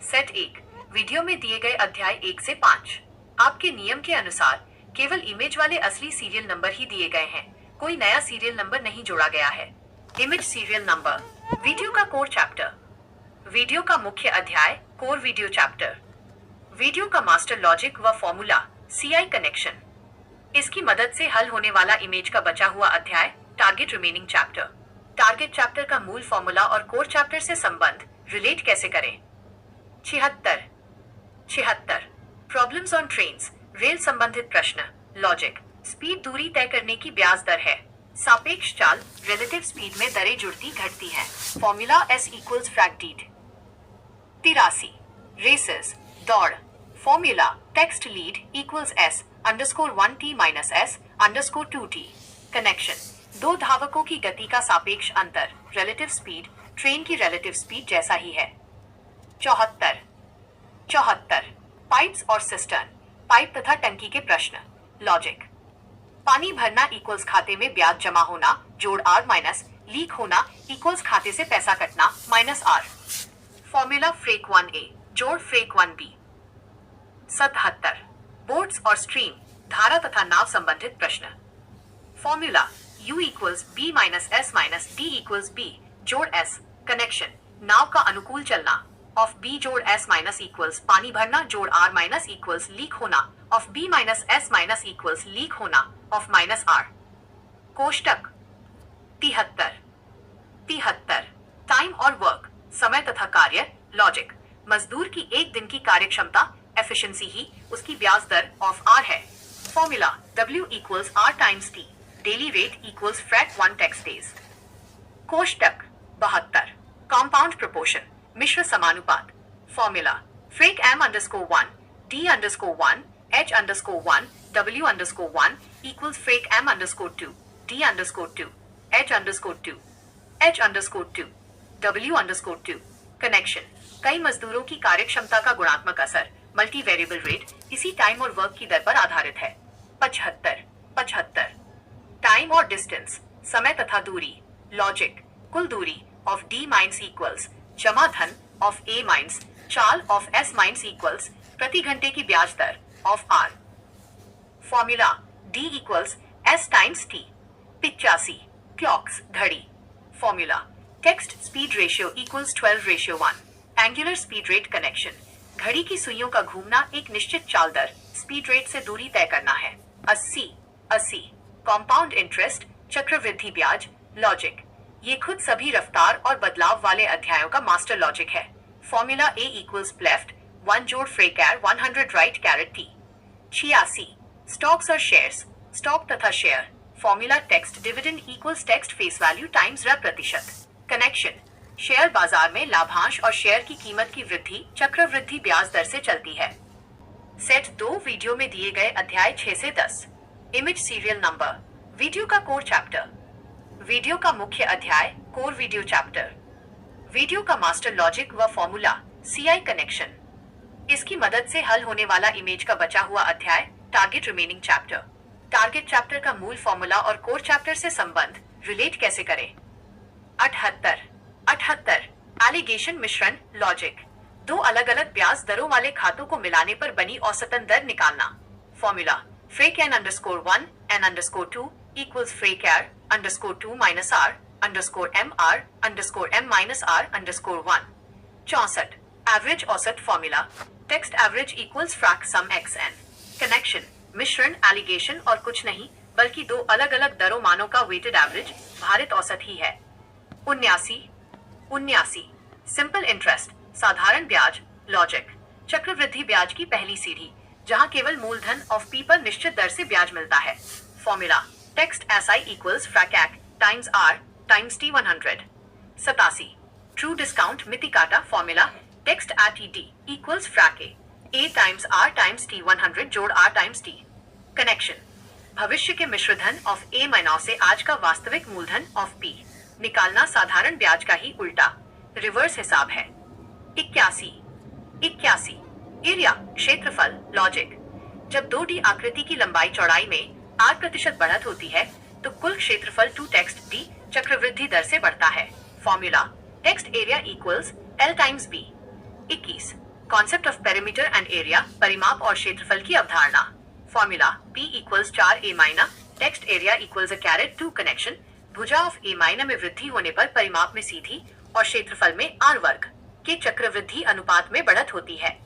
Set 1 video में दिए गए अध्याय 1 से 5 आपके नियम के अनुसार केवल इमेज वाले असली सीरियल नंबर ही दिए गए हैं, कोई नया सीरियल नंबर नहीं जोड़ा गया है। इमेज सीरियल नंबर, वीडियो का कोर चैप्टर, वीडियो का मुख्य अध्याय कोर वीडियो चैप्टर, वीडियो का मास्टर लॉजिक व फॉर्मूला CI कनेक्शन, इसकी मदद से हल होने वाला इमेज का बचा हुआ अध्याय target remaining chapter, target chapter का मूल फॉर्मूला और कोर चैप्टर से संबंध रिलेट कैसे करें। 76 प्रॉब्लम्स ऑन ट्रेन्स, रेल संबंधित प्रश्न, लॉजिक, स्पीड दूरी तय करने की ब्याज दर है, सापेक्ष चाल, रिलेटिव स्पीड में दरें जुड़ती घटती हैं, फॉर्मूला S इक्वल्स फ्रैक्टीड। 83 रेसेस, दौड़, formula text lead equals S underscore 1T minus S underscore 2T। Connection, दो धावकों की गति का सापेक्ष अंतर, रिलेटिव स्पीड, ट्रेन की रिलेटिव स्पीड जैसा ही है। 74 पाइप्स और सिस्टर्न, पाइप तथा टंकी के प्रश्न, लॉजिक, पानी भरना इक्वल्स खाते में ब्याज जमा होना जोड़ R माइनस लीक होना इक्वल्स खाते से पैसा कटना minus R। Formula freak 1A जोड़ फ्रेक 1B। 77 बोट्स और स्ट्रीम, धारा तथा नाव संबंधित प्रश्न, formula U equals B minus S minus D equals B जोड़ S। कनेक्शन, नाव का अनुकूल चलना ऑफ B जोड़ S माइनस इक्वल्स पानी भरना जोड़ R माइनस इक्वल्स लीक होना of B minus S minus equals leak होना ऑफ माइनस R। कोष्टक 73 टाइम और वर्क, समय तथा कार्य, लॉजिक, मजदूर की एक दिन की कार्य क्षमता एफिशिएंसी ही उसकी ब्याज दर ऑफ R है। Formula W equals R times T, daily rate equals frac 1 tax days. कोष्टक 72 कॉम्पाउंड प्रोपोर्शन, मिश्र समानुपात, formula frac M underscore 1 D underscore 1 H underscore 1 W underscore 1 equals frac M underscore 2 D underscore 2 H underscore 2 H underscore 2 W underscore 2। Connection, कई मजदूरों की कार्यक्षमता का गुणात्मक असर मल्टी वेरिएबल रेट इसी टाइम और वर्क की दर पर आधारित है। 75 टाइम और डिस्टेंस, समय तथा दूरी, लॉजिक, कुल दूरी ऑफ D माइनस इक्वल्स जमा धन ऑफ A माइनस चाल ऑफ S माइनस इक्वल्स प्रति घंटे की ब्याज दर of R। Formula D equals S times T। 85 clocks, घड़ी, formula text speed ratio equals 12:1, angular speed rate connection, घड़ी की सुइयों का घूमना एक निश्चित चाल दर स्पीड रेट से दूरी तय करना है। 80 कॉम्पाउंड इंटरेस्ट, चक्रवृद्धि ब्याज, लॉजिक, ये खुद सभी रफ्तार और बदलाव वाले अध्यायों का मास्टर लॉजिक है। फॉर्मूला A इक्वल्स लेफ्ट 1 जोड़ frac r 100 right caret T। 86 stocks और शेयर्स, स्टॉक तथा share, formula text dividend equals text face value times R प्रतिशत। कनेक्शन, शेयर बाजार में लाभांश और शेयर की कीमत की वृद्धि चक्रवृद्धि ब्याज दर से चलती है। सेट 2 वीडियो में दिए गए अध्याय 6 से 10, इमेज सीरियल नंबर, वीडियो का कोर चैप्टर, वीडियो का मुख्य अध्याय कोर वीडियो चैप्टर, वीडियो का मास्टर लॉजिक व फॉर्मूला CI कनेक्शन, इसकी मदद से हल होने वाला इमेज का बचा हुआ अध्याय target remaining chapter, target chapter का मूल फॉर्मूला और कोर चैप्टर से संबंध रिलेट कैसे करें। 78 एलिगेशन मिश्रण, लॉजिक, दो अलग अलग ब्याज दरों वाले खातों को मिलाने पर बनी औसतन दर निकालना। Formula freak n underscore 1 n underscore 2 equals freak r underscore 2 minus r underscore m r underscore m minus r underscore 1। 64 average औसत, फॉर्मूला टेक्स्ट एवरेज इक्वल्स फ्रैक सम xn। कनेक्शन, मिश्रण एलिगेशन और कुछ नहीं बल्कि दो अलग अलग दरों मानों का वेटेड एवरेज भारित औसत ही है। 79 सिंपल इंटरेस्ट, साधारण ब्याज, लॉजिक, चक्रवृद्धि ब्याज की पहली सीढ़ी जहां केवल मूलधन ऑफ P पर निश्चित दर से ब्याज मिलता है। Formula text SI equals frac times R times T 100। 87 true discount मिति काटा, formula text at ED equals frac A times R times T 100 जोड़ R टाइम्स T। कनेक्शन, भविष्य के मिश्रधन ऑफ A माइनस से आज का वास्तविक मूलधन ऑफ P निकालना साधारण ब्याज का ही उल्टा रिवर्स हिसाब है। 81 एरिया, क्षेत्रफल, लॉजिक, जब 2D आकृति की लंबाई चौड़ाई में 8% बढ़त होती है तो कुल क्षेत्रफल 2 टेक्स्ट D चक्रवृद्धि दर से बढ़ता है। Formula text area equals L times B। 21 concept of perimeter and area, परिमाप और क्षेत्रफल की अवधारणा। फॉर्मूला P इक्वल्स 4a माइना टेक्स्ट एरिया इक्वल्स (2) कनेक्शन। भुजा ऑफ a माइना में वृद्धि होने पर परिमाप में सीधी और क्षेत्रफल में r वर्ग के चक्रवृद्धि अनुपात में बढ़त होती है।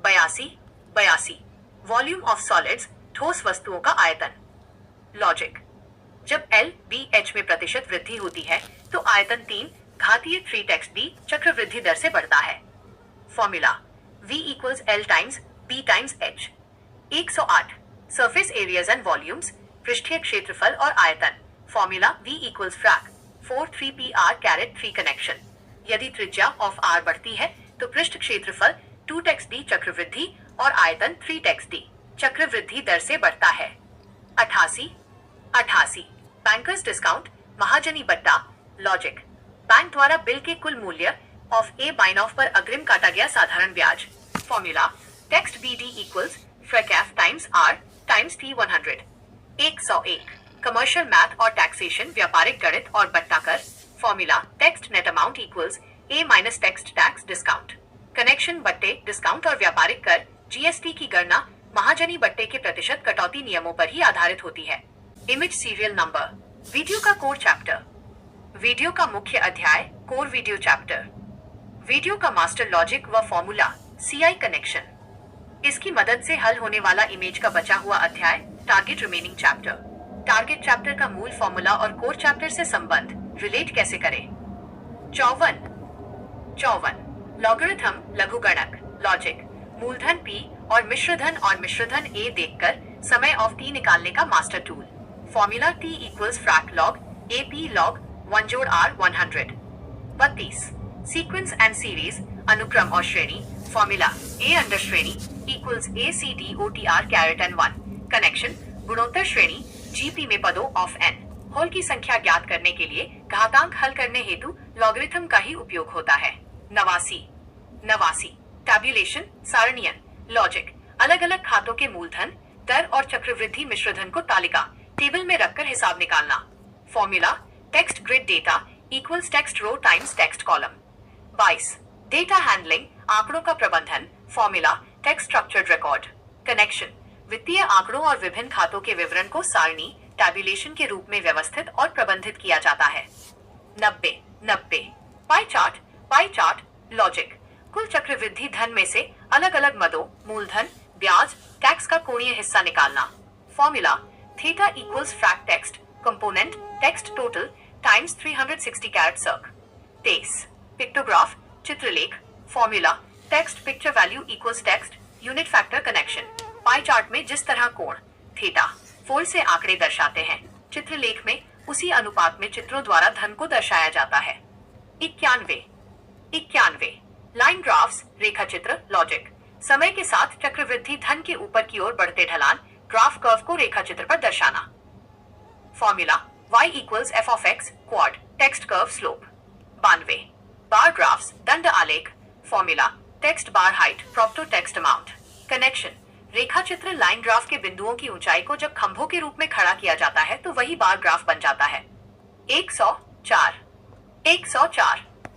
82 वॉल्यूम ऑफ सॉलिड्स, ठोस वस्तुओं का आयतन। लॉजिक, जब L B H में प्रतिशत वृद्धि होती है तो आयतन 3 घातीय 3 चक्रवृद्धि दर से बढ़ता है। Formula V equals L times B times H। 108 surface areas and volumes, पृष्ठीय क्षेत्रफल और आयतन। Formula V equals frac 43PR3 connection. यदि त्रिज्या ऑफ R बढ़ती है तो पृष्ठ क्षेत्रफल 2 चक्रवृद्धि और आयतन 3 चक्रवृद्धि दर से बढ़ता है। 88 बैंकर्स डिस्काउंट, महाजनी बट्टा। लॉजिक, बैंक द्वारा बिल के कुल मूल्य ऑफ ए बाइन ऑफ पर अग्रिम काटा गया साधारण ब्याज। Formula text BD equals frac times R times T100। 101 commercial math और टैक्सेशन, व्यापारिक गणित और बट्टा कर। Formula text net amount equals A minus text tax discount. Connection बट्टे, डिस्काउंट और व्यापारिक कर, GST की गणना महाजनी बट्टे के प्रतिशत कटौती नियमों पर ही आधारित होती है। Image serial number. वीडियो का कोर चैप्टर। वीडियो का मुख्य अध्याय कोर वीडियो चैप्टर। वीडियो का मास्टर लॉजिक व फॉर्मूला CI कनेक्शन। इसकी मदद से हल होने वाला इमेज का बचा हुआ अध्याय target remaining chapter. Target chapter का मूल फॉर्मूला और कोर चैप्टर से संबंध रिलेट कैसे करें। 54 लॉगरिथम, लघुगणक। लॉजिक, मूलधन P और मिश्रधन A देखकर समय ऑफ T निकालने का master tool. Formula T equals frac log AP log 1 जोड़ R 100। 32 सीक्वेंस एंड सीरीज, अनुक्रम और श्रेणी। फॉर्मूला A अंडर श्रेणी equals ACDOTR caret N1। Connection, गुणोत्तर श्रेणी GP में पदों ऑफ N होल की संख्या ज्ञात करने के लिए घातांक हल करने हेतु लॉगरिथम का ही उपयोग होता है। 89 टैब्यूलेशन, सारणीयन। लॉजिक, अलग अलग खातों के मूलधन, दर और चक्रवृद्धि मिश्रधन को तालिका टेबल में रखकर हिसाब निकालना। Formula text grid data equals text row times text column. 22 data handling, आंकड़ों का प्रबंधन। Formula text structured record. Connection, वित्तीय आंकड़ों और विभिन्न खातों के विवरण को सारणी टैब्यूलेशन के रूप में व्यवस्थित और प्रबंधित किया जाता है। 90 पाई चार्ट। लॉजिक, कुल चक्रवृद्धि धन में से अलग अलग मदों, मूलधन, ब्याज, टैक्स का कोणीय हिस्सा निकालना। Formula theta equals frac text component text total times 360 caret circ. 23 pictograph, चित्रलेख। Formula text picture value equals text unit factor connection. Pie chart में जिस तरह कोण थीटा फोल्ड से आंकड़े दर्शाते हैं, चित्रलेख में उसी अनुपात में चित्रों द्वारा धन को दर्शाया जाता है। 91 लाइन ग्राफ्स, रेखा चित्र। लॉजिक, समय के साथ चक्रवृद्धि धन के ऊपर की ओर बढ़ते ढलान ग्राफ कर्व को रेखा चित्र पर दर्शाना। Formula y equals f of x quad text curve slope. 92 bar graphs, दंड आलेख। फॉर्मूला टेक्स्ट बार हाइट प्रोप्टो टेक्स्ट अमाउंट। कनेक्शन, रेखा चित्र लाइन ग्राफ के बिंदुओं की ऊंचाई को जब खंभों के रूप में खड़ा किया जाता है तो वही बार ग्राफ बन जाता है। 104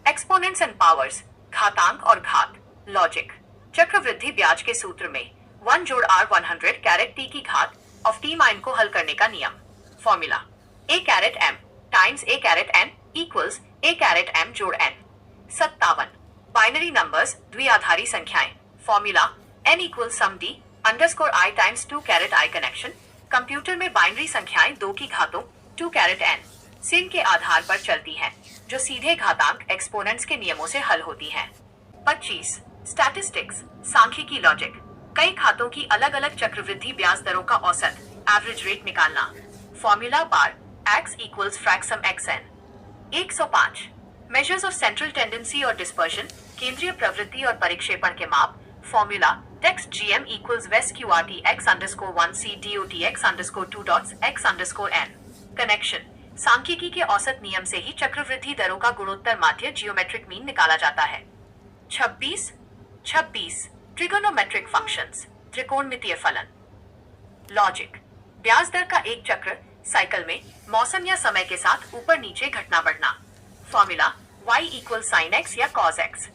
एक्सपोनेंट्स एंड पावर्स, घातांक और घात। लॉजिक, चक्रवृद्धि ब्याज के सूत्र में 1 जोड़ R 100 कैरेट T की घात ऑफ T माइन को हल करने का नियम। Formula A caret M times A caret N equals A caret M जोड़ N। 57 बाइनरी नंबर्स, द्विआधारी संख्याएं। Formula N equals sum D underscore I times 2 caret I connection. Computer में बाइनरी संख्याएं 2 की घातों 2 कैरेट N सिन के आधार पर चलती हैं, जो सीधे घातांक एक्सपोनेंट्स के नियमों से हल होती हैं। 25 स्टैटिस्टिक्स, सांख्यिकी। लॉजिक, कई खातों की अलग अलग चक्रवृद्धि ब्याज दरों का औसत एवरेज रेट निकालना। Formula bar x equals frac sum xn। 105 measures of central tendency और डिस्पर्शन, केंद्रीय प्रवृत्ति और परिक्षेपण के माप। फॉर्मूला टेक्स्ट GM इक्वल्स वेस्ट QRT x underscore 1 C DOT x underscore 2 dots x underscore n। Connection, सांख्यिकी के औसत नियम से ही चक्रवृद्धि दरों का गुणोत्तर माध्य जियोमेट्रिक मीन निकाला जाता है। 26 ट्रिगोनोमेट्रिक फंक्शंस, त्रिकोणमितीय फलन। लॉजिक, ब्याज दर का एक चक्र साइकिल में मौसम या समय के साथ ऊपर नीचे घटना बढ़ना। Formula y equal sine x या cos x।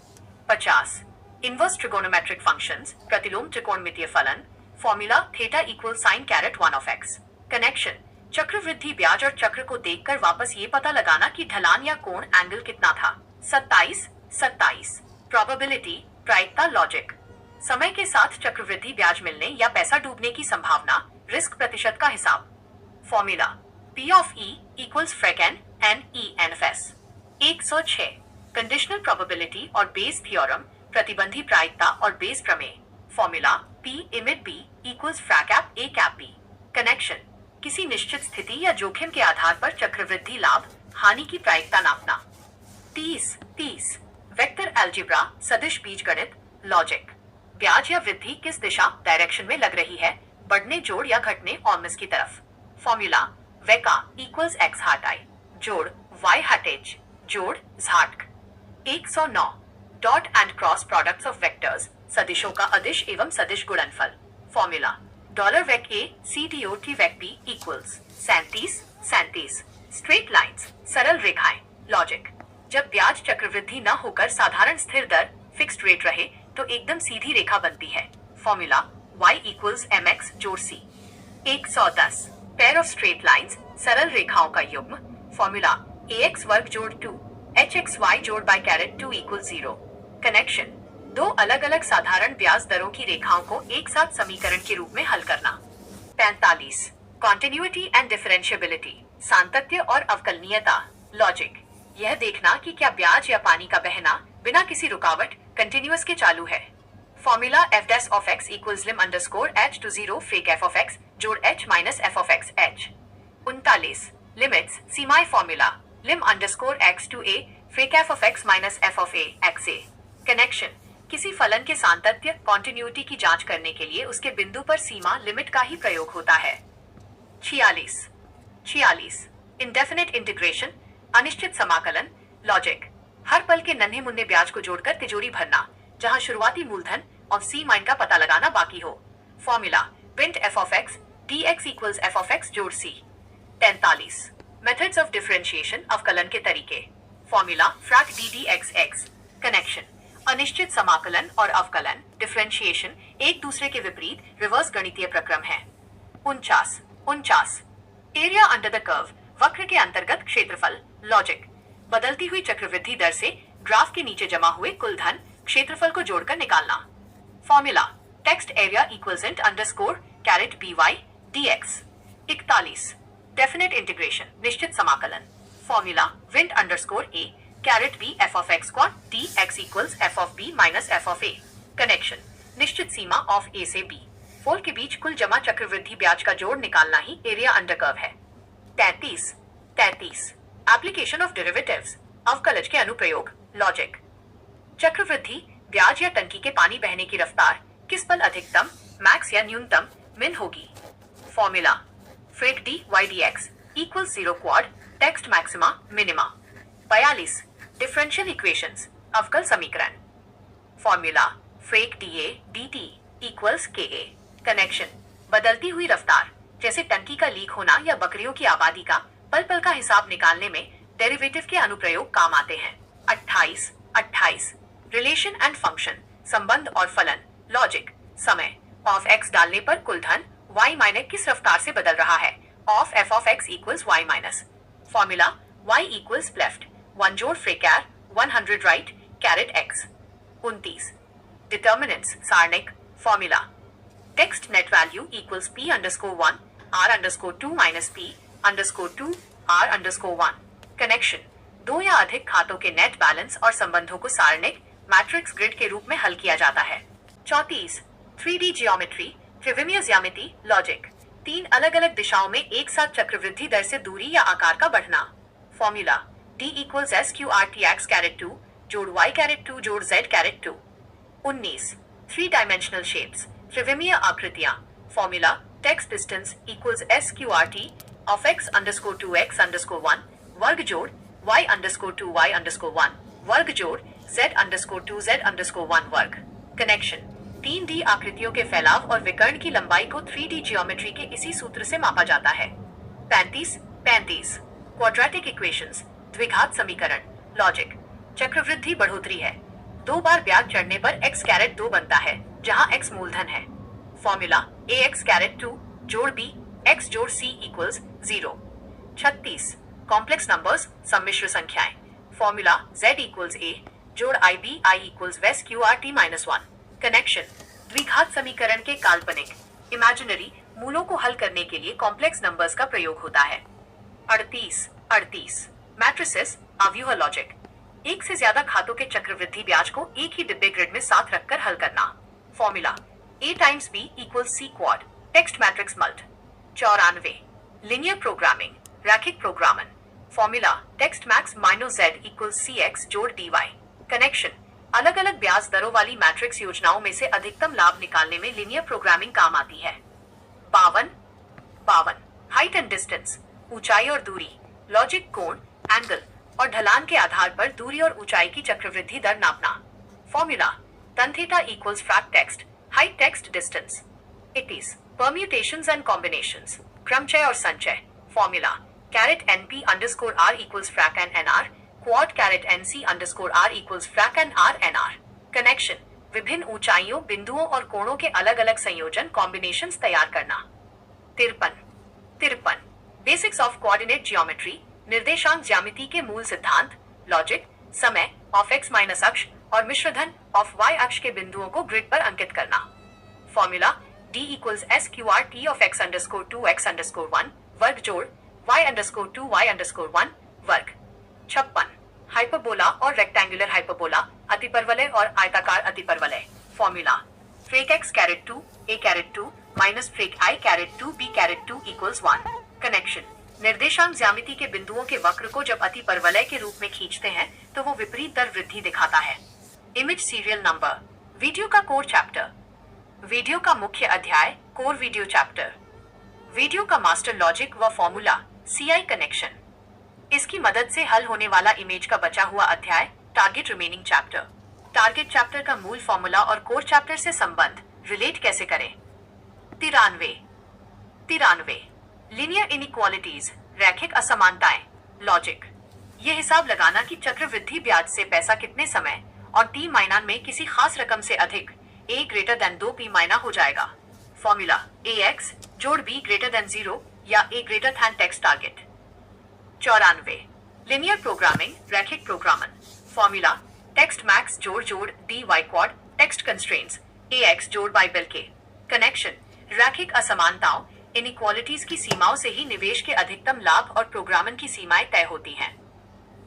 50 inverse trigonometric functions, प्रतिलोम त्रिकोणमितीय फलन, formula theta equal sine caret 1 of x. Connection, चक्रवृद्धि ब्याज और चक्र को देखकर वापस ये पता लगाना कि ढलान या कोण एंगल कितना था। 27 प्रोबेबिलिटी, प्रायिकता, लॉजिक। समय के साथ चक्रवृद्धि ब्याज मिलने या पैसा डूबने की संभावना, रिस्क प्रतिशत का हिसाब। Formula P of E equals frac n N E NFS। 106 conditional probability और बेस थ्योरम, प्रतिबंधी प्रायिकता और बेस प्रमेय। फॉर्मूला P इमिड B equals frac cap A cap B। Connection, किसी निश्चित स्थिति या जोखिम के आधार पर चक्रवृद्धि लाभ हानि की प्रायिकता नापना। 30 वेक्टर अलजेब्रा, सदिश बीजगणित, लॉजिक। ब्याज या वृद्धि किस दिशा, डायरेक्शन में लग रही है, बढ़ने, जोड़ या घटने, ऑमिस की तरफ। Formula vec a equals X hat I जोड़ वाई हटेज जोड़ झाटक। 109 dot and cross products of vectors, सदिशों का अदिश एवं सदिश गुणनफल। Formula dollar vec A C D O T vec B equals 37 straight lines, सरल रेखाएं, लॉजिक। जब ब्याज चक्रवृद्धि न होकर साधारण स्थिर दर, फिक्स्ड रेट रहे तो एकदम सीधी रेखा बनती है। फॉर्मूला y इक्वल्स mx जोड़ c। 110 pair of straight lines, सरल रेखाओं का युग्म। फॉर्मूला ax वर्ग जोड़ 2 hxy जोड़ बाय कैरेट 2 इक्वल 0। कनेक्शन, दो अलग अलग साधारण ब्याज दरों की रेखाओं को एक साथ समीकरण के रूप में हल करना। 45 कॉन्टिन्यूटी एंड डिफरेंशियबिलिटी, सातत्य और अवकलनीयता, लॉजिक। यह देखना कि क्या ब्याज या पानी का बहना बिना किसी रुकावट कंटिन्यूअस के चालू है। Formula f dash of x equals lim underscore h to 0 frac f of x जोड़ h minus f of x h। 39 limits, सीमाएं। Formula lim underscore x to a frac f of x minus f of a x a। Connection, किसी फलन के सातत्य, continuity की जांच करने के लिए उसके बिंदु पर सीमा, लिमिट का ही प्रयोग होता है। 46 इंडेफिनिट इंटीग्रेशन, अनिश्चित समाकलन, लॉजिक। हर पल के नन्हे मुन्ने ब्याज को जोड़कर तिजोरी भरना, जहां शुरुआती मूलधन और सी माइन का पता लगाना बाकी हो। Formula int f of x dx equals f of x जोड़ c। 43 मेथड्स ऑफ डिफरेंशिएशन, अवकलन के तरीके। Formula frac d dx x। Connection, अनिश्चित समाकलन और अवकलन, डिफरेंशिएशन, एक दूसरे के विपरीत रिवर्स गणितीय प्रक्रम है। 49 एरिया अंडर द कर्व, वक्र के अंतर्गत क्षेत्रफल, लॉजिक। बदलती हुई चक्रवृद्धि दर से ग्राफ के नीचे जमा हुए कुल धन, क्षेत्रफल को जोड़कर निकालना। Formula text area equals int underscore caret by dx। 41 definite integration, निश्चित समाकलन। Formula int underscore a caret b f of x square dx equals f of b minus f of a। Connection, निश्चित सीमा of a से b, pole के बीच कुल जमा चक्रवृद्धि ब्याज का जोड़ निकालना ही एरिया अंडर कर्व है। 33 एप्लीकेशन ऑफ डेरिवेटिव्स, अवकलज के अनुप्रयोग, लॉजिक। चक्रवृद्धि ब्याज या टंकी के पानी बहने की रफ्तार किस पल अधिकतम, मैक्स या न्यूनतम, मिन होगी। Formula frac D Y D X equal 0 quad text maxima minima. 42 differential equations, अवकल समीकरण। Formula frac D A D T equals K A. Connection, बदलती हुई रफ्तार, जैसे टंकी का लीक होना या बकरियों की आबादी का पल पल का हिसाब निकालने में डेरिवेटिव के अनुप्रयोग काम आते हैं। 28 रिलेशन एंड फंक्शन, संबंध और फलन, लॉजिक। समय ऑफ x डालने पर कुल धन y माइनस किस रफ्तार से बदल रहा है, of f of x equals y minus. Formula y equals left 1 जोड़ frac r 100 right caret x। 29 determinants, सारणिक। Formula text net value equals p underscore 1 r underscore 2 minus p underscore 2 r underscore 1। Connection, दो या अधिक खातों के net balance और संबंधों को सारणिक मैट्रिक्स ग्रिड के रूप में हल किया जाता है। 34 3D जियोमेट्री, त्रिविमीय ज्यामिति, लॉजिक। 3 अलग अलग दिशाओं में एक साथ चक्रवृद्धि दर से दूरी या आकार का बढ़ना। Formula d equals S Q R T X caret 2 जोड़ y कैरेट 2 जोड़ z कैरेट 2। 19 3 डायमेंशनल शेप्स, त्रिविमीय आकृतियां। Formula text distance equals S Q R T of x underscore 2 x underscore 1 वर्ग जोड़ y अंडरस्कोर 2 y अंडरस्कोर 1 वर्ग जोड़ z underscore 2 z underscore 1 वर्ग। Connection, 3D आकृतियों के फैलाव और विकर्ण की लंबाई को 3D जियोमेट्री के इसी सूत्र से मापा जाता है। 35 क्वाड्रेटिक इक्वेशंस, द्विघात समीकरण, लॉजिक। चक्रवृद्धि बढ़ोतरी है, 2 बार ब्याज चढ़ने पर x कैरेट 2 बनता है, जहां x मूलधन है। फॉर्मूला ax कैरेट 2 जोड़ b x जोड़ c इक्वल्स 0। 36 कॉम्प्लेक्स नंबर्स सम्मिश्र संख्याएं। फॉर्मूला z इक्वल्स a जोड़ ib I इक्वल्स वेस qrt माइनस 1। कनेक्शन द्विघात समीकरण के काल्पनिक इमेजिनरी मूलों को हल करने के लिए कॉम्प्लेक्स नंबर्स का प्रयोग होता है। 38 मैट्रिसेस अव्यूह लॉजिक। एक से ज्यादा खातों के चक्रवृद्धि ब्याज को एक ही डिब्बे ग्रिड में साथ रखकर हल करना। Formula a times b equals c quad text matrix mult. 94 linear programming रैखिक प्रोग्रामन। Formula text max minus z equals cx जोड़ dy। कनेक्शन अलग अलग ब्याज दरों वाली मैट्रिक्स योजनाओं में से अधिकतम लाभ निकालने में लिनियर प्रोग्रामिंग काम आती है। 52 हाइट एंड डिस्टेंस ऊंचाई और दूरी लॉजिक कोण एंगल और ढलान के आधार पर दूरी और ऊंचाई की चक्रवृद्धि दर नापना। Formula tan theta equals frac text height text distance. 80 permutations and combinations क्रमचय और संचय। Formula caret np underscore r equals frac N nr quad caret nc underscore r equals frac N r nr। Connection विभिन्न ऊंचाइयों बिंदुओं और कोणों के अलग अलग संयोजन कॉम्बिनेशंस तैयार करना। 53 बेसिक्स ऑफ कोऑर्डिनेट ज्योमेट्री निर्देशांक ज्यामिति के मूल सिद्धांत लॉजिक समय ऑफ x माइनस अक्ष और मिश्रधन ऑफ y अक्ष के बिंदुओं को ग्रिड पर अंकित करना। Formula d equals S Q R T of x underscore 2 x underscore 1 वर्ग जोड़ y अंडरस्कोर 2 y अंडरस्कोर 1 वर्ग। 56 हाइपरबोला और रेक्टेंगुलर हाइपरबोला अतिपरवलय और आयताकार अतिपरवलय। Formula frac x caret 2 a caret 2 minus frac i caret 2 b caret 2 equals 1। Connection निर्देशांक ज्यामिति के बिंदुओं के वक्र को जब अतिपरवलय के रूप में खींचते हैं तो वो विपरीत दर वृद्धि दिखाता है। इमेज सीरियल नंबर वीडियो का कोर चैप्टर वीडियो का मुख्य अध्याय कोर वीडियो चैप्टर वीडियो का मास्टर लॉजिक व फॉर्मूला CI कनेक्शन। इसकी मदद से हल होने वाला इमेज का बचा हुआ अध्याय target remaining chapter. Target chapter का मूल फॉर्मूला और कोर चैप्टर से संबंध रिलेट कैसे करें। 93 लिनियर इनइक्वालिटीज रैखिक असमानताएं लॉजिक। ये हिसाब लगाना कि चक्रवृद्धि ब्याज से पैसा कितने समय और t महीना में किसी खास रकम से अधिक a ग्रेटर देन 2p महीना हो जाएगा। फॉर्मूला ax जोड़ b ग्रेटर देन 0 या a greater than text target. 94 linear programming रैखिक प्रोग्रामन। फॉर्मूला टेक्स्ट मैक्स जोड़ dy quad text constraints ax जोड़ by बिल के। कनेक्शन रैखिक असमानताओं इनइक्वालिटीज की सीमाओं से ही निवेश के अधिकतम लाभ और प्रोग्रामन की सीमाएं तय होती हैं।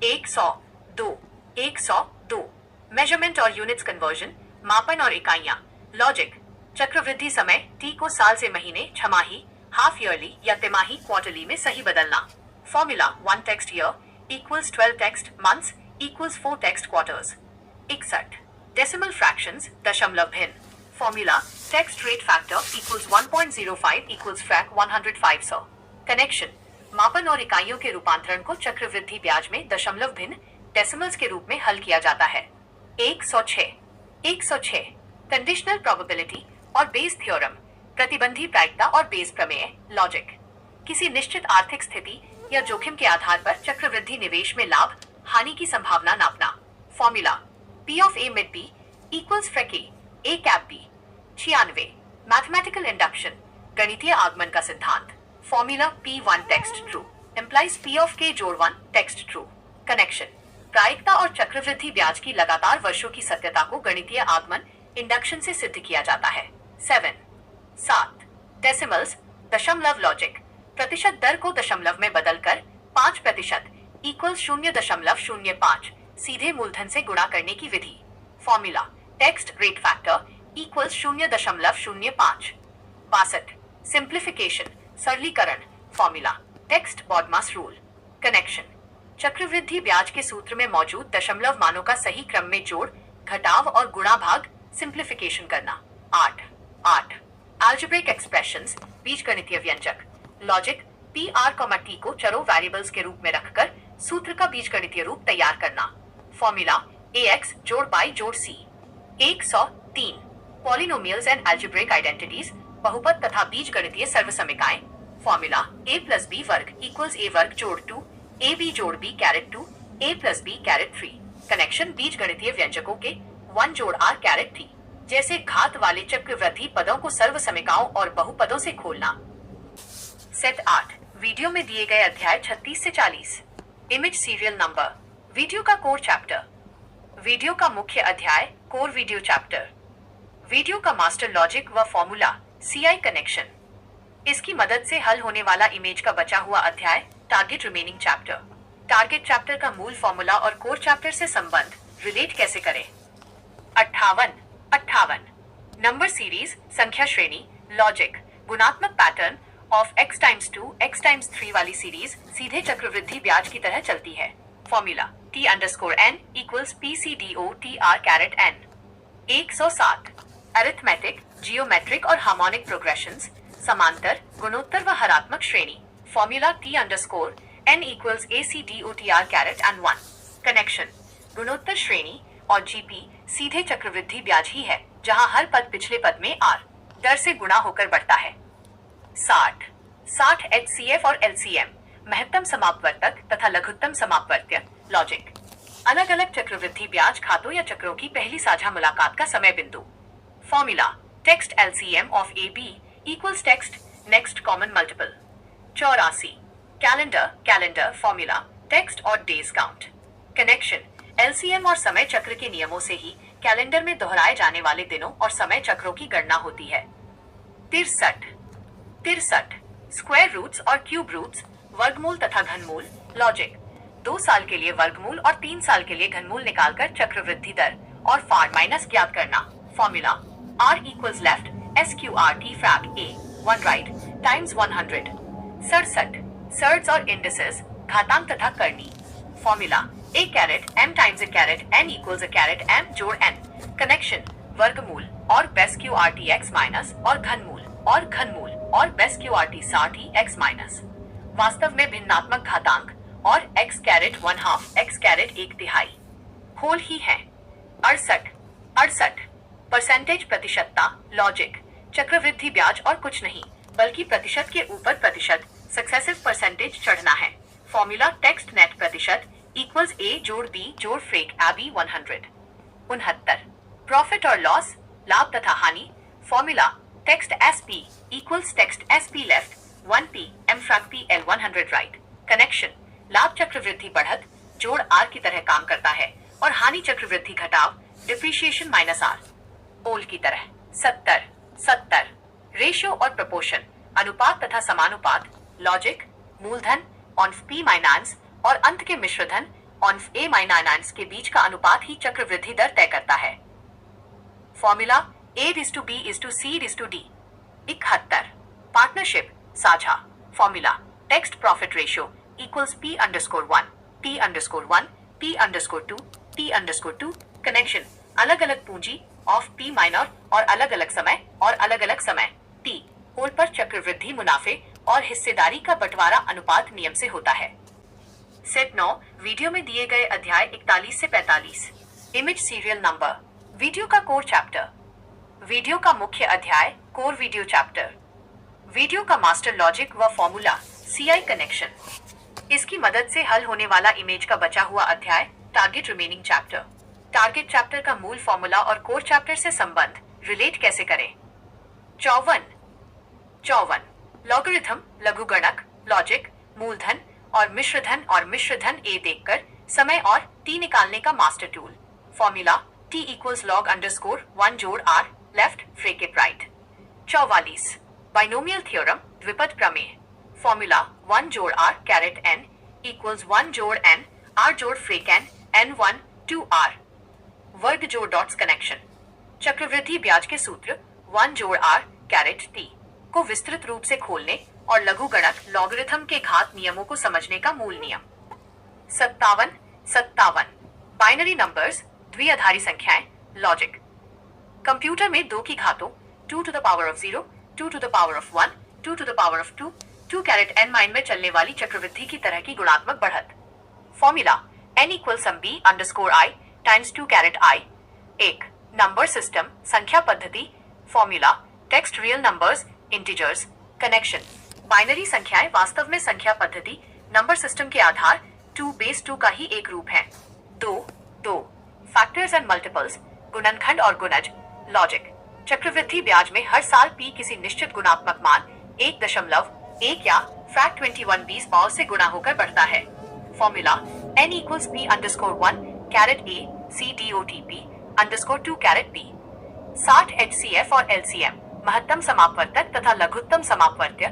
102 मेजरमेंट और यूनिट्स कन्वर्जन मापन और इकाइयां लॉजिक चक्रवृद्धि समय t को साल से महीने छमाही हाफ ईयरली या तिमाही क्वार्टरली में सही बदलना। Formula 1 text year equals 12 text months equals 4 text quarters. 61 decimal fractions दशमलव भिन्न। Formula text rate factor equals 1.05 equals frac 105 सौ। कनेक्शन मापन और इकाइयों के रूपांतरण को चक्रवृद्धि ब्याज में दशमलव भिन्न डेसिमल्स के रूप में हल किया जाता है। 106 कंडीशनल प्रोबेबिलिटी और बेस थ्योरम प्रतिबंधी प्रायिकता और बेस प्रमेय लॉजिक। किसी निश्चित आर्थिक स्थिति या जोखिम के आधार पर चक्रवृद्धि निवेश में लाभ हानि की संभावना नापना। Formula P of A mid B equals frac A cap B। 96 mathematical induction गणितीय आगमन का सिद्धांत। Formula P1 text true implies P of K जोड़ 1 टेक्स्ट ट्रू। कनेक्शन प्रायिकता और चक्रवृद्धि ब्याज की लगातार वर्षों की सत्यता को गणितीय आगमन इंडक्शन से सिद्ध किया जाता है। 7 डेसिमल्स दशमलव लॉजिक प्रतिशत दर को दशमलव में बदलकर 5% इक्वल्स 0.05 सीधे मूलधन से गुणा करने की विधि। Formula text rate factor equals 0.05। 62 simplification सरलीकरण। Formula text BODMAS rule. Connection चक्रवृद्धि ब्याज के सूत्र में मौजूद दशमलव मानों का सही क्रम में जोड़ घटाव और गुणा भाग सिंप्लीफिकेशन करना। 8 अलजेब्रिक एक्सप्रेशंस बीजगणितीय व्यंजक लॉजिक PR, T को चरों वेरिएबल्स के रूप में रखकर सूत्र का बीजगणितीय रूप तैयार करना। फॉर्मूला AX जोड़ by जोड़ C। 103 polynomials and algebraic identities बहुपद तथा बीजगणितीय सर्वसमीकाएं। फॉर्मूला A प्लस B वर्ग इक्वल्स A वर्ग जोड़ 2 AB जोड़ B caret 2 A plus B caret 3। Connection बीजगणितीय व्यंजकों के 1 जोड़ r कैरेट t, जैसे घात वाले चक्रवृद्धि पदों को सर्वसमिकाओं और बहुपदों से खोलना। सेट 8 वीडियो में दिए गए अध्याय 36 से 40। Image serial number. वीडियो का कोर चैप्टर। वीडियो का मुख्य अध्याय कोर वीडियो चैप्टर। वीडियो का मास्टर लॉजिक व फॉर्मूला CI कनेक्शन। इसकी मदद से हल होने वाला इमेज का बचा हुआ अध्याय target remaining chapter. Target chapter का मूल फॉर्मूला और कोर चैप्टर से संबंध रिलेट कैसे करें। 58 नंबर सीरीज संख्या श्रेणी लॉजिक गुणात्मक pattern of x times 2 x times 3 वाली सीरीज सीधे चक्रवृद्धि ब्याज की तरह चलती है। Formula T_n equals PCDO TR caret n। 107 arithmetic geometric और हार्मोनिक प्रोग्रेशंस समांतर गुणोत्तर व हरात्मक श्रेणी। Formula T_n equals ACDOTR caret n 1। Connection गुणोत्तर श्रेणी और GP सीधे चक्रवृद्धि ब्याज ही है, जहां हर पद पिछले पद में R दर से गुणा होकर बढ़ता है। 60 HCF और LCM महत्तम समापवर्तक तथा लघुत्तम समापवर्त्य लॉजिक अलग अलग चक्रवृद्धि ब्याज खातों या चक्रों की पहली साझा मुलाकात का समय बिंदु। Formula text LCM of AB equals text next common multiple. 84 calendar formula text और डेज काउंट। कनेक्शन LCM और समय चक्र के नियमों से ही कैलेंडर में दोहराए जाने वाले दिनों और समय चक्रों की गणना होती है। 63 स्क्वायर रूट्स और क्यूब रूट्स वर्गमूल तथा घनमूल लॉजिक 2 साल के लिए वर्गमूल और 3 साल के लिए घनमूल निकालकर चक्रवृद्धि दर और फार माइनस ज्ञात करना। Formula R equals left SQRT frac A 1 right times 100। 67 surds और इंडिसेस घातांक तथा करनी। Formula A caret M times a caret N equals a caret M जोड़ N। कनेक्शन वर्गमूल और बेस QRT x माइनस और घनमूल और बेस QRT 60 x माइनस वास्तव में भिन्नात्मक घातांक और x caret 1/2 x caret 1/3 whole ही है। 68 परसेंटेज प्रतिशतता लॉजिक चक्रवृद्धि ब्याज और कुछ नहीं बल्कि प्रतिशत के ऊपर प्रतिशत सक्सेसिव परसेंटेज चढ़ना है। फॉर्मूला टेक्स्ट नेट प्रतिशत इक्वल्स A जोड़ B जोड़ फ्रेक AB 100। 69 प्रॉफिट और लॉस लाभ तथा हानि। Formula text SP equals text SP left 1P M फ्रैक PL 100 right. Connection लाभ चक्रवृद्धि बढ़त जोड़ R की तरह काम करता है और हानि चक्रवृद्धि घटाव डिप्रिशिएशन माइनस R ओल की तरह। 70 रेशियो और प्रपोर्शन अनुपात तथा समानुपात लॉजिक मूलधन ऑन P माइनस और अंत के मिश्रधन ऑन A माइनस के बीच का अनुपात ही चक्रवृद्धि दर तय करता है। Formula A:B:C:D। 71 पार्टनरशिप साझा। Formula text profit ratio equals P_1 P_1 P_2 T_2। Connection अलग अलग पूंजी ऑफ P माइनर और अलग अलग समय T होल पर चक्रवृद्धि मुनाफे और हिस्सेदारी का बंटवारा अनुपात नियम से होता है। सेट 9 वीडियो में दिए गए अध्याय 41 से 45। Image serial number. वीडियो का कोर चैप्टर। वीडियो का मुख्य अध्याय कोर वीडियो चैप्टर। वीडियो का मास्टर लॉजिक व फॉर्मूला CI कनेक्शन। इसकी मदद से हल होने वाला इमेज का बचा हुआ अध्याय target remaining chapter. Target chapter का मूल फॉर्मूला और कोर चैप्टर से संबंध रिलेट कैसे करें। 54 लॉगरिथम लघुगणक लॉजिक मूलधन और मिश्रधन A देखकर समय और T निकालने का master tool. Formula T equals log_1 जोड़ R left bracket right. 44 binomial theorem द्विपद प्रमेय। फॉर्मूला 1 जोड़ R कैरेट N इक्वल्स 1 जोड़ N R जोड़ फ्रेक N 2 R वर्ग जोड़ डॉट्स कनेक्शन चक्रवृद्धि ब्याज के सूत्र 1 जोड़ R कैरेट T को विस्तृत रूप से खोलने और लघुगणक लॉगरिथम के घात नियमों को समझने का मूल नियम। 57 बाइनरी नंबर्स द्विआधारी संख्याएं लॉजिक कंप्यूटर में 2 की घातों 2 to the power of 0 2 to the power of 1 2 to the power of 2 2 caret n माइन में चलने वाली चक्रवृद्धि की तरह की गुणात्मक बढ़त। Formula n equal sum B_i times 2 caret i। एक नंबर सिस्टम संख्या पद्धति। Formula text real numbers integers. Connection binary संख्याएं वास्तव में संख्या पद्धति नंबर सिस्टम के आधार 2 बेस 2 का ही एक रूप है। 2 फैक्टर्स एंड मल्टीपल्स गुणनखंड और गुणज। लॉजिक, चक्रवृद्धि ब्याज में हर साल p किसी निश्चित गुणात्मक मान 1.1 या फैक्ट 21 20 पावर से गुणा होकर बढ़ता है। Formula n equals p underscore 1 caret a c dot p underscore 2 caret b। 60 HCF और LCM महत्तम समापवर्तक तथा लघुत्तम समापवर्त्य।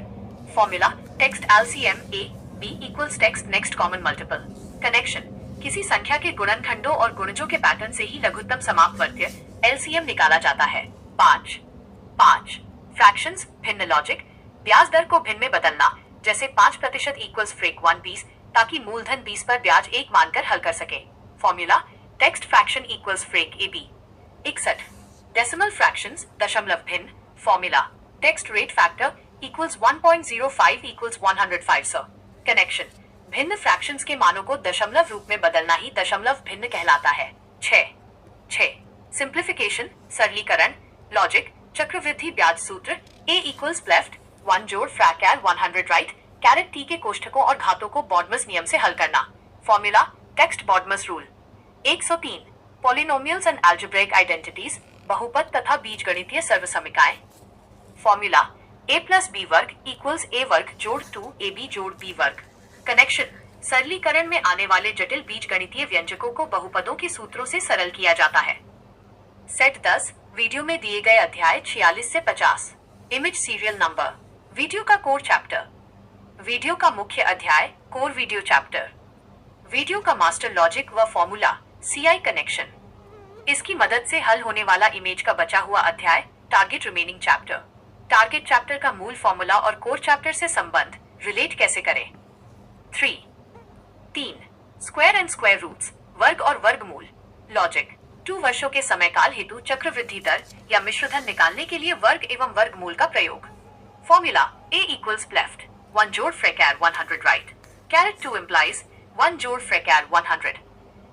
Formula text LCM a b equals text next common multiple. Connection, किसी संख्या के गुणनखंडों और गुणजों के पैटर्न से ही लघुत्तम समापवर्त्य LCM निकाला जाता है। 5 फ्रैक्शंस भिन्न। लॉजिक, ब्याज दर को भिन्न में बदलना, जैसे 5% इक्वल्स फ्रेक 1 20 ताकि मूलधन 20 पर ब्याज 1 मानकर हल कर सके। Formula text fraction equals frac A B. 61 decimal fractions दशमलव भिन्न। Formula text rate factor equals 1.05 equals 105 सर। कनेक्शन, भिन्न फ्रैक्शंस के मानों को दशमलव रूप में बदलना ही दशमलव भिन्न कहलाता है। 6 सिंप्लीफिकेशन सरलीकरण। लॉजिक, चक्रवृद्धि ब्याज सूत्र a इक्वल्स लेफ्ट 1 जोड़ फ्रैक्टर 100 राइट कैरेट t के कोष्ठकों और घातों को बॉडमस नियम से हल करना। Formula text BODMAS rule. 103 polynomials and algebraic identities बहुपद तथा बीजगणितीय सर्वसमीकाएं। फॉर्मूला a प्लस बी वर्ग इक्वल्स a वर्ग जोड़ 2ab जोड़ b वर्ग। कनेक्शन, सरलीकरण में आने वाले जटिल बीजगणितीय व्यंजकों को बहुपदों के सूत्रों से सरल किया जाता है। सेट 10 वीडियो में दिए गए अध्याय 46 से 50। Image serial number. वीडियो का कोर चैप्टर। वीडियो का मुख्य अध्याय कोर वीडियो चैप्टर। वीडियो का मास्टर लॉजिक व फॉर्मूला CI कनेक्शन। इसकी मदद से हल होने वाला इमेज का बचा हुआ अध्याय target remaining chapter. Target chapter का मूल फॉर्मूला और कोर चैप्टर से संबंध रिलेट कैसे करें। 3 स्क्वायर एंड स्क्वायर रूट्स वर्ग और वर्गमूल। लॉजिक, 2 वर्षों के समय काल हेतु चक्रवृद्धि दर या मिश्रधन निकालने के लिए वर्ग एवं वर्गमूल का प्रयोग। फॉर्मूला a इक्वल्स लेफ्ट 1 जोड़ फ्रैक्टर 100 राइट कैरेट 2 implies 1 जोड़ फ्रैक्टर 100।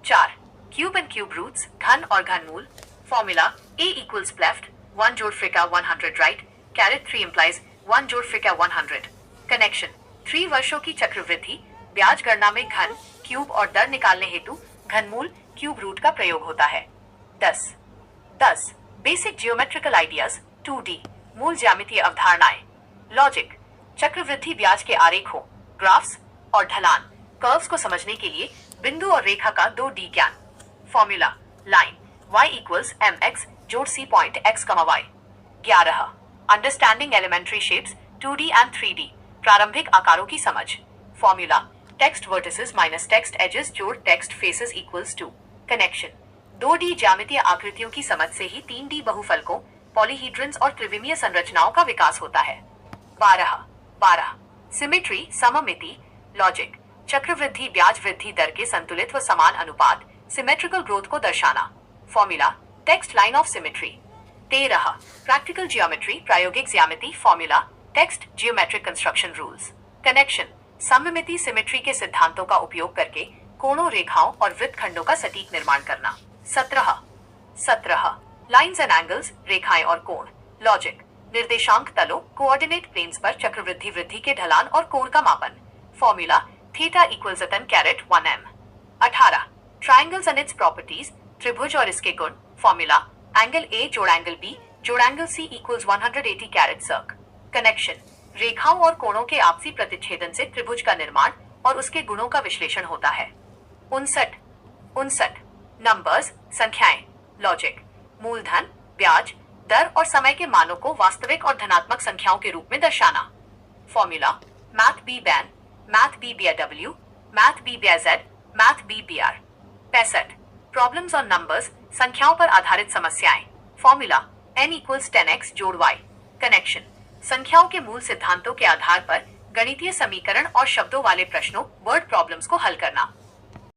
4 क्यूब एंड क्यूब रूट्स घन और घनमूल। फॉर्मूला a इक्वल्स लेफ्ट 1 जोड़ फ्रैक्टर 100 राइट कैरेट 3 implies 1 जोड़ फ्रैक्टर 100। कनेक्शन, 3 वर्षों की चक्रवृद्धि ब्याज गणना में घन, क्यूब और दर निकालने हेतु घनमूल क्यूब रूट का प्रयोग होता है। 10 बेसिक जियोमेट्रिकल आइडियाज 2D मूल ज्यामितीय अवधारणाएं। लॉजिक, चक्रवृद्धि ब्याज के आरेखों, ग्राफ्स और ढलान कर्व्स को समझने के लिए बिंदु और रेखा का 2D ज्ञान। Formula line y equals mx जोड़ c point x, y। 11 understanding elementary shapes 2D and 3D प्रारंभिक आकारों की समझ। Formula text vertices minus text edges जोड़ text faces equals two. Connection, 2D ज्यामितीय आकृतियों की समझ से ही 3D बहुफलकों, पॉलीहीड्रन्स और त्रिविमीय संरचनाओं का विकास होता है। 12 सिमेट्री सममिति। लॉजिक, चक्रवृद्धि ब्याज वृद्धि दर के संतुलित व समान अनुपात सिमेट्रिकल ग्रोथ को दर्शाना। Formula text line of symmetry. 13 practical geometry प्रायोगिक ज्यामिति। Formula text geometric construction rules. Connection, सममिति सिमेट्री के सिद्धांतों का उपयोग करके कोणों, रेखाओं और वृत्तखंडों का सटीक निर्माण करना। 17 लाइन्स एंड एंगल्स रेखाएं और कोण। लॉजिक, निर्देशांक तलों कोऑर्डिनेट प्लेन्स पर चक्रवृद्धि वृद्धि के ढलान और कोण का मापन। Formula theta equals tan caret 1m। 18 triangles and its properties त्रिभुज और इसके गुण। फॉर्मूला एंगल A जोड़ एंगल B जोड़ angle C equals 180 caret circ. Connection, रेखाओं और कोणों के आपसी प्रतिच्छेदन से त्रिभुज का निर्माण और उसके गुणों का विश्लेषण होता है। 59 नंबर्स संख्याएं। लॉजिक, मूलधन, ब्याज, दर और समय के मानों को वास्तविक और धनात्मक संख्याओं के रूप में दर्शाना। फॉर्मूला मैथ बी बैन, math B BW, math B BZ, math B BR। 65 problems on numbers संख्याओं पर आधारित समस्याएं। फॉर्मूला n इक्वल्स 10x जोड़ y। कनेक्शन, संख्याओं के मूल सिद्धांतों के आधार पर गणितीय समीकरण और शब्दों वाले प्रश्नों वर्ड प्रॉब्लम्स को हल करना।